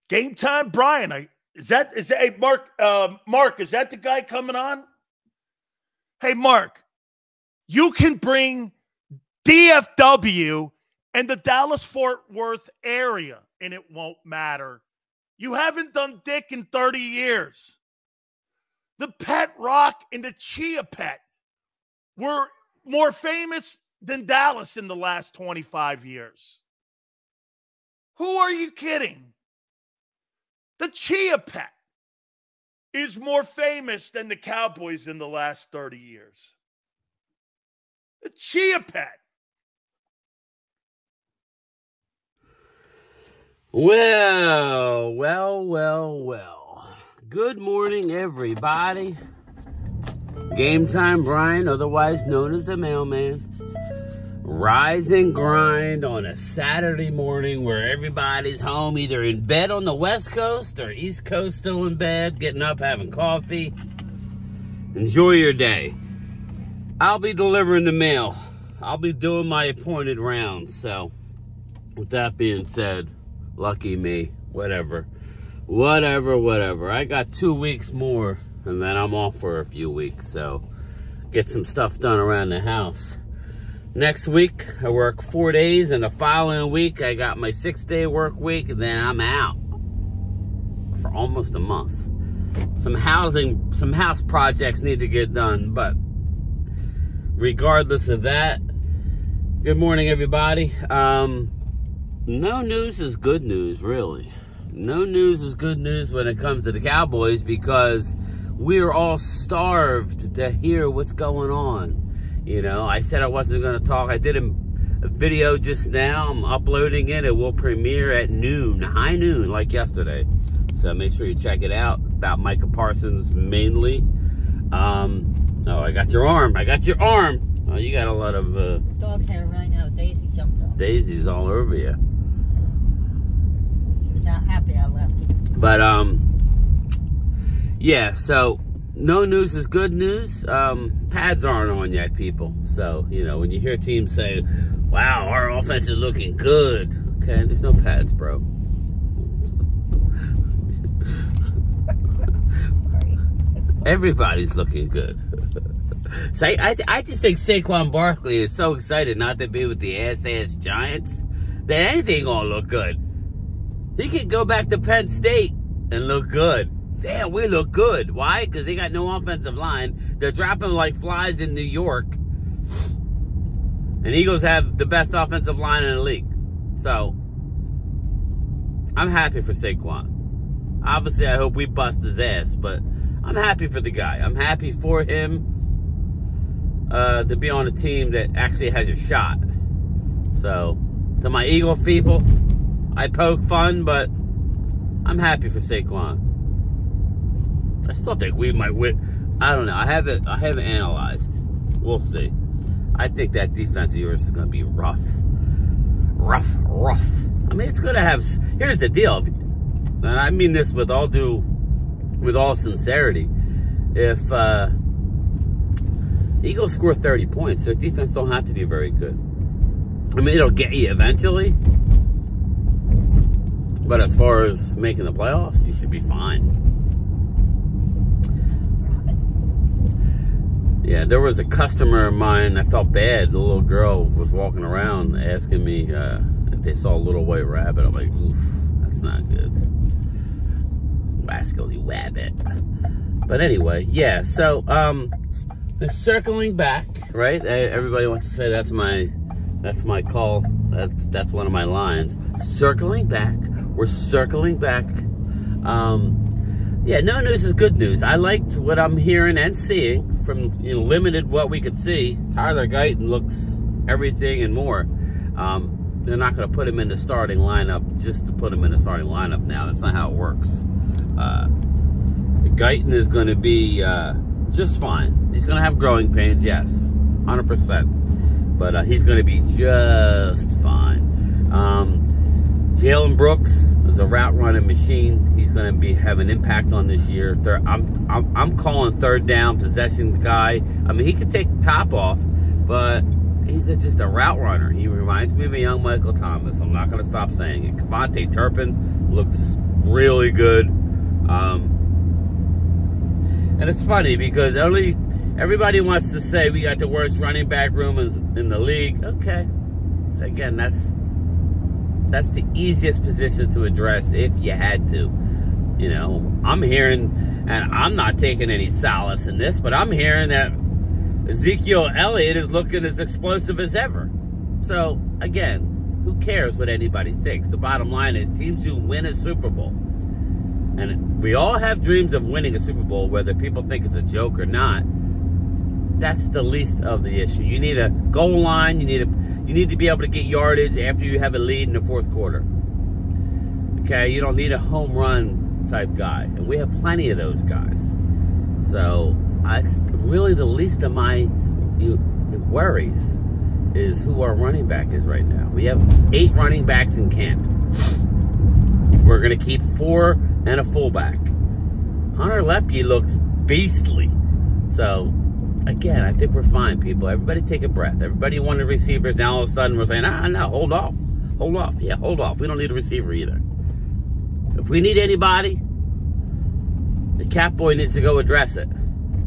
Game Time Brian. Hey, Mark, is that the guy coming on? Hey, Mark, you can bring DFW and the Dallas-Fort Worth area, and it won't matter. You haven't done dick in 30 years. The Pet Rock and the Chia Pet were more famous than Dallas in the last 25 years. Who are you kidding? The Chia Pet is more famous than the Cowboys in the last 30 years. The Chia Pet. Well. Good morning, everybody. Game Time Brian, otherwise known as the Mailman. Rise and grind on a Saturday morning where everybody's home, either in bed on the West Coast or East Coast, still in bed, getting up, having coffee. Enjoy your day. I'll be delivering the mail. I'll be doing my appointed rounds. So, with that being said, lucky me. Whatever. I got 2 weeks more, and then I'm off for a few weeks. So, get some stuff done around the house. Next week, I work 4 days, and the following week, I got my 6-day work week, and then I'm out for almost a month. Some house projects need to get done, but regardless of that, good morning, everybody. No news is good news, really. No news is good news when it comes to the Cowboys because we're all starved to hear what's going on. You know, I said I wasn't going to talk. I did a video just now. I'm uploading it. It will premiere at noon, high noon, like yesterday. So make sure you check it out. About Micah Parsons mainly. Oh, I got your arm. Oh, you got a lot of... dog hair right now. Daisy jumped up. Daisy's all over you. She was not happy I left. But, yeah, so... No news is good news. Pads aren't on yet, people. So, you know, when you hear teams say, wow, our offense is looking good. Okay, there's no pads, bro. Sorry. Everybody's looking good. So I just think Saquon Barkley is so excited not to be with the ass Giants that anything gonna look good. He could go back to Penn State and look good. Damn, we look good. Why? Because they got no offensive line. They're dropping like flies in New York. And Eagles have the best offensive line in the league. So, I'm happy for Saquon. Obviously, I hope we bust his ass, but I'm happy for the guy. I'm happy for him to be on a team that actually has a shot. So, to my Eagle people, I poke fun, but I'm happy for Saquon. I still think we might win. I don't know. I haven't analyzed. We'll see. I think that defense of yours is going to be rough. Rough. I mean, it's going to have... Here's the deal. And I mean this with all sincerity. If Eagles score 30 points, their defense don't have to be very good. I mean, it'll get you eventually. But as far as making the playoffs, you should be fine. Yeah, there was a customer of mine. I felt bad. The little girl was walking around asking me if they saw a little white rabbit. I'm like, oof, that's not good. Rascally rabbit. But anyway, yeah. So, circling back, right? Everybody wants to say that's my call. That's one of my lines. Circling back. We're circling back. Yeah, no news is good news. I liked what I'm hearing and seeing from limited what we could see. Tyler Guyton looks everything and more. They're not going to put him in the starting lineup just to put him in the starting lineup now. That's not how it works. Guyton is going to be just fine. He's going to have growing pains, yes, 100%. But he's going to be just fine. Jalen Brooks is a route running machine. He's going to have an impact on this year. I'm calling third down possession guy. I mean, he could take the top off, but he's just a route runner. He reminds me of a young Michael Thomas. I'm not going to stop saying it. Kevontae Turpin looks really good. And it's funny because everybody wants to say we got the worst running back room in the league. Okay. Again, that's the easiest position to address if you had to. You know, I'm hearing, and I'm not taking any solace in this, but I'm hearing that Ezekiel Elliott is looking as explosive as ever. So, again, who cares what anybody thinks? The bottom line is teams who win a Super Bowl. And we all have dreams of winning a Super Bowl, whether people think it's a joke or not. That's the least of the issue. You need a goal line. You need to be able to get yardage after you have a lead in the fourth quarter. Okay, you don't need a home run type guy, and we have plenty of those guys. So it's really the least of my worries is who our running back is right now. We have 8 running backs in camp. We're going to keep 4 and a fullback. Hunter Lepke looks beastly. So, again, I think we're fine, people. Everybody take a breath. Everybody wanted receivers. Now all of a sudden we're saying, no, hold off. Hold off. Yeah, hold off. We don't need a receiver either. If we need anybody, the Catboy needs to go address it.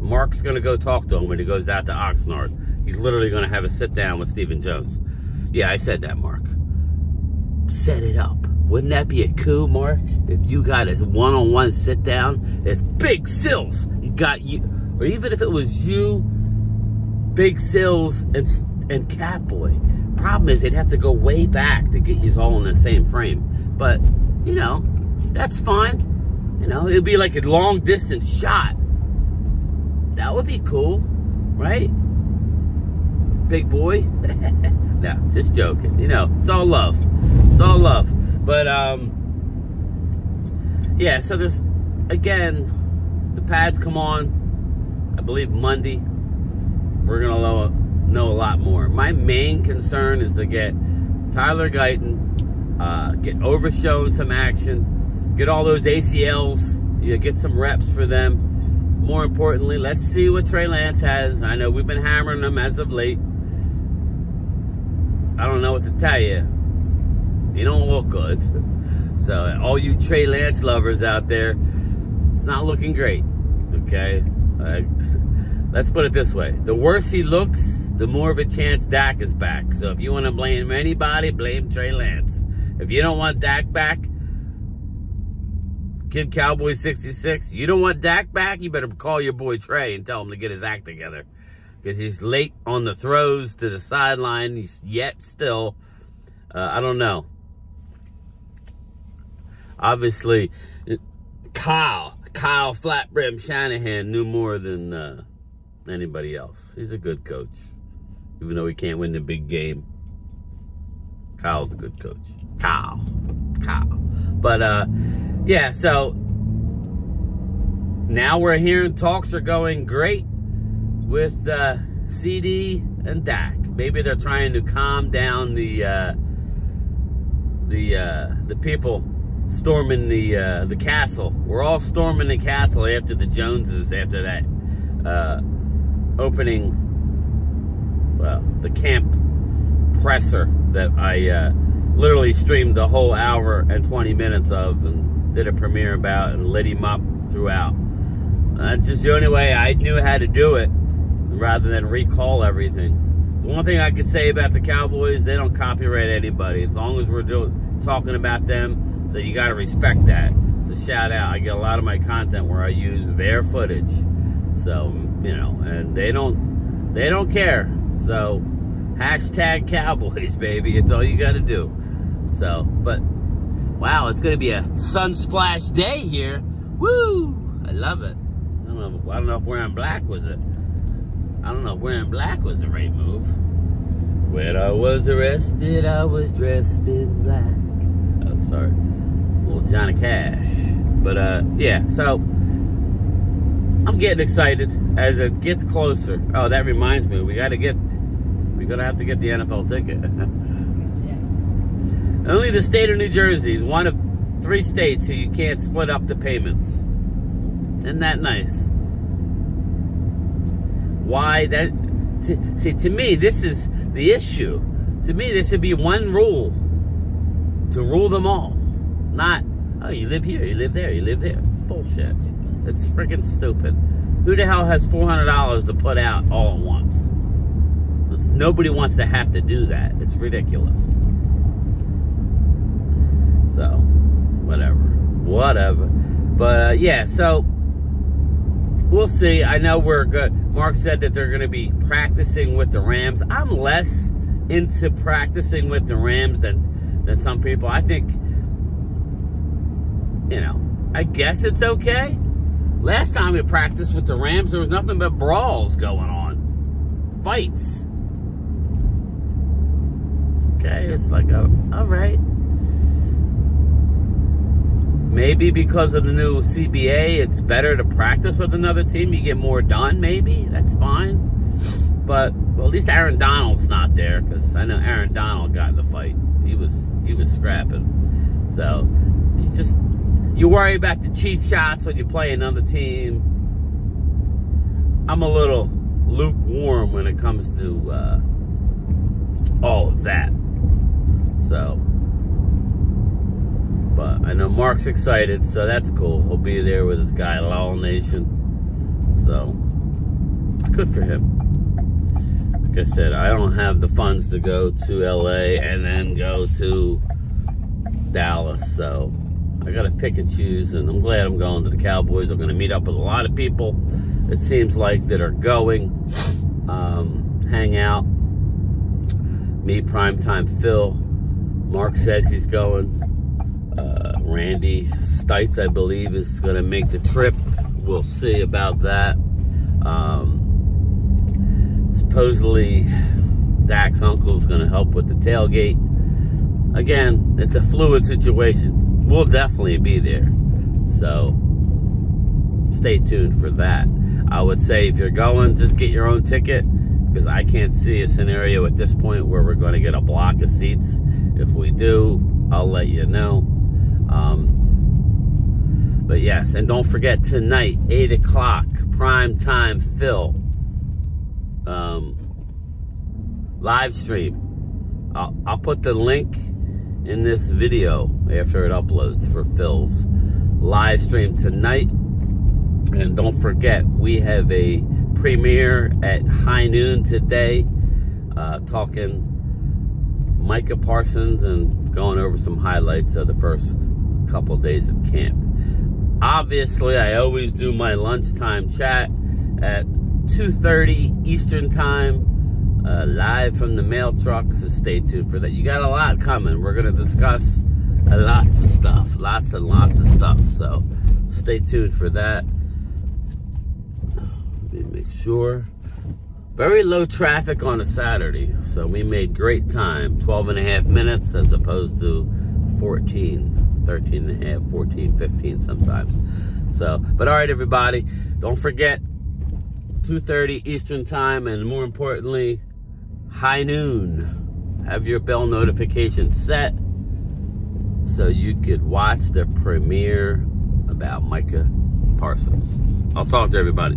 Mark's going to go talk to him when he goes out to Oxnard. He's literally going to have a sit-down with Stephen Jones. Yeah, I said that, Mark. Set it up. Wouldn't that be a coup, Mark? If you got a one-on-one sit-down, if Big Sills, you got you, or even if it was you, Big Sills, and Catboy. Problem is, they'd have to go way back to get you all in the same frame. But, you know, that's fine. You know, it'd be like a long-distance shot. That would be cool, right? Big boy? No, just joking. You know, it's all love. It's all love. But, yeah, so there's, again, the pads come on, I believe, Monday. We're going to know a lot more. My main concern is to get Tyler Guyton, get Overshown some action, get all those ACLs, you know, get some reps for them. More importantly, let's see what Trey Lance has. I know we've been hammering him as of late. I don't know what to tell you. He don't look good. So, all you Trey Lance lovers out there, it's not looking great. Okay? Let's put it this way. The worse he looks, the more of a chance Dak is back. So, if you want to blame anybody, blame Trey Lance. If you don't want Dak back, Kid Cowboys 66, you don't want Dak back, you better call your boy Trey and tell him to get his act together. Because he's late on the throws to the sideline. He's yet still, I don't know. Obviously, Kyle Flat Brim Shanahan knew more than anybody else. He's a good coach. Even though he can't win the big game. Kyle's a good coach. Kyle. But, yeah, so now we're hearing talks are going great with CD and Dak. Maybe they're trying to calm down the people storming the castle. We're all storming the castle after the Joneses, after that opening, well, the camp presser that I literally streamed the whole hour and 20 minutes of and did a premiere about and lit him up throughout. That's just the only way I knew how to do it, rather than recall everything. The one thing I could say about the Cowboys, they don't copyright anybody. As long as we're talking about them, so you got to respect that. It's a shout out. I get a lot of my content where I use their footage. So, you know, and they don't care. So, hashtag Cowboys, baby. It's all you got to do. So, but, wow, it's going to be a sunsplash day here. Woo! I love it. I don't know if wearing black was it. I don't know if wearing black was the right move. When I was arrested, I was dressed in black. Oh, sorry. Little Johnny Cash. But, yeah, so I'm getting excited as it gets closer. Oh, that reminds me, we're gonna have to get the NFL ticket. Only the state of New Jersey is one of 3 states who you can't split up the payments. Isn't that nice? Why that? See, to me, this is the issue. To me, there should be one rule to rule them all, not Oh, you live here, you live there, you live there. It's bullshit. It's freaking stupid. Who the hell has $400 to put out all at once? Nobody wants to have to do that. It's ridiculous. So, whatever. But, yeah, so, we'll see. I know we're good. Mark said that they're going to be practicing with the Rams. I'm less into practicing with the Rams than some people. I think, you know, I guess it's okay. Last time we practiced with the Rams, there was nothing but brawls going on. Fights. Okay, it's like, all right. Maybe because of the new CBA, it's better to practice with another team. You get more done, maybe. That's fine. But, well, at least Aaron Donald's not there, because I know Aaron Donald got in the fight. He was scrapping. So, you worry about the cheap shots when you play another team. I'm a little lukewarm when it comes to all of that. So, but I know Mark's excited, so that's cool. He'll be there with his guy, Lowell Nation. So, it's good for him. Like I said, I don't have the funds to go to LA and then go to Dallas, so I gotta pick and choose, and I'm glad I'm going to the Cowboys. I'm gonna meet up with a lot of people, it seems like, that are going, hang out, meet Primetime Phil. Mark says he's going. Randy Stites, I believe, is gonna make the trip. We'll see about that. Supposedly, Dak's uncle is gonna help with the tailgate. Again, it's a fluid situation. We'll definitely be there. So, stay tuned for that. I would say if you're going, just get your own ticket, because I can't see a scenario at this point where we're going to get a block of seats. If we do, I'll let you know. But yes, and don't forget tonight, 8 o'clock, Primetime Phil. Live stream. I'll put the link in this video after it uploads for Phil's live stream tonight. And don't forget, we have a premiere at high noon today, talking Micah Parsons and going over some highlights of the first couple of days at camp. Obviously, I always do my lunchtime chat at 2:30 Eastern Time, live from the mail truck, so stay tuned for that. You got a lot coming. We're going to discuss lots of stuff, lots and lots of stuff, so stay tuned for that. Let me make sure. Very low traffic on a Saturday, so we made great time. 12 and a half minutes as opposed to 14, 13 and a half, 14, 15 sometimes. So, but all right, everybody, don't forget 2:30 Eastern Time, and more importantly, high noon. Have your bell notification set so you could watch the premiere about Micah Parsons. I'll talk to everybody.